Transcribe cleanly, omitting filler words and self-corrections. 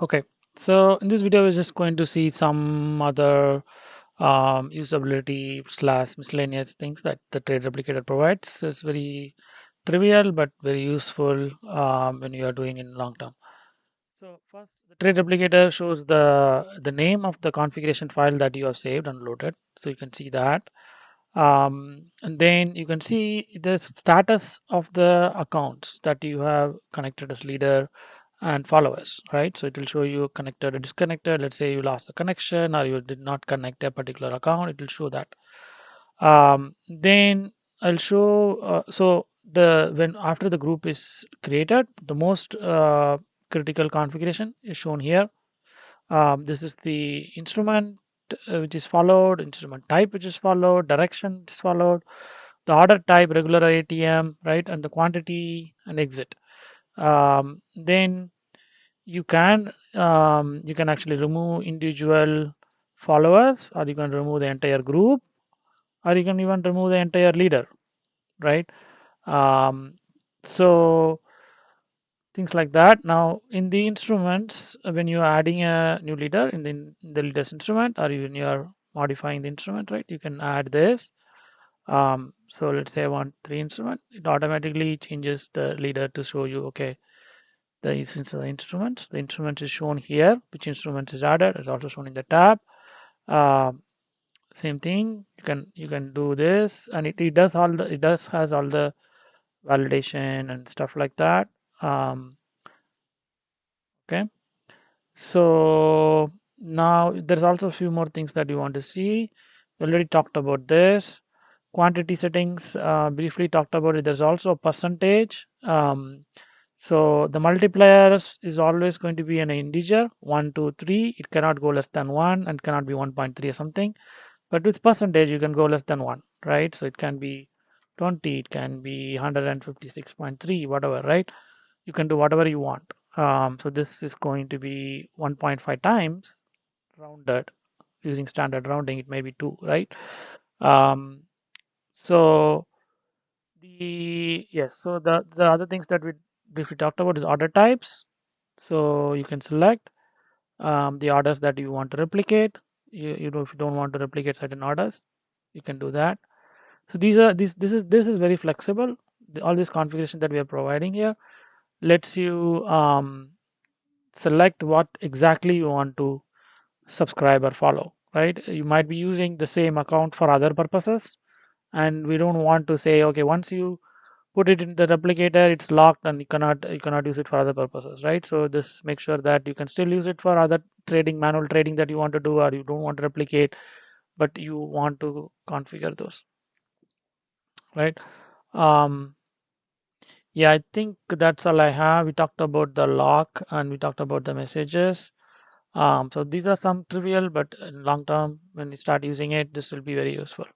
Okay, so in this video, we're just going to see some other usability slash miscellaneous things that the trade replicator provides. So it's very trivial but very useful when you are doing in long term. So first, the trade replicator shows the name of the configuration file that you have saved and loaded. So you can see that. And then you can see the status of the accounts that you have connected as leader and followers, right? So it will show you connected or disconnected. Let's say you lost the connection or you did not connect a particular account, it will show that. Then I'll show, so the when after the group is created, the most critical configuration is shown here. This is the instrument which is followed, instrument type which is followed, direction is followed, the order type, regular ATM, right, and the quantity and exit. Then you can actually remove individual followers, or you can remove the entire group, or you can even remove the entire leader, right? Um, so things like that. Now in the instruments, when you're adding a new leader in the leaders instrument, or when you're modifying the instrument, right, you can add this. So let's say I want 3 instrument, it automatically changes the leader to show you, okay, the instruments. The instruments is shown here. Which instruments is added is also shown in the tab. Um Same thing. You can do this, and it does all the it does has all the validation and stuff like that. Okay. So now there's also a few more things that you want to see. We already talked about this. Quantity settings, briefly talked about it. There's also a percentage. So the multipliers is always going to be an integer 1, 2, 3. It cannot go less than 1 and cannot be 1.3 or something. But with percentage, you can go less than 1, right? So it can be 20, it can be 156.3, whatever, right? You can do whatever you want. So this is going to be 1.5 times rounded using standard rounding. It may be 2, right? Um, so the other things that we briefly talked about is order types. So you can select the orders that you want to replicate. You know, if you don't want to replicate certain orders, you can do that. So this is very flexible. All this configuration that we are providing here lets you select what exactly you want to subscribe or follow, right? You might be using the same account for other purposes, and we don't want to say, okay, once you put it in the replicator, it's locked and you cannot use it for other purposes, right? So this makes sure that you can still use it for other trading, manual trading that you want to do, or you don't want to replicate, but you want to configure those, right? um yeah, I think that's all I have. We talked about the lock and we talked about the messages. So these are some trivial, but in long term, when you start using it, this will be very useful.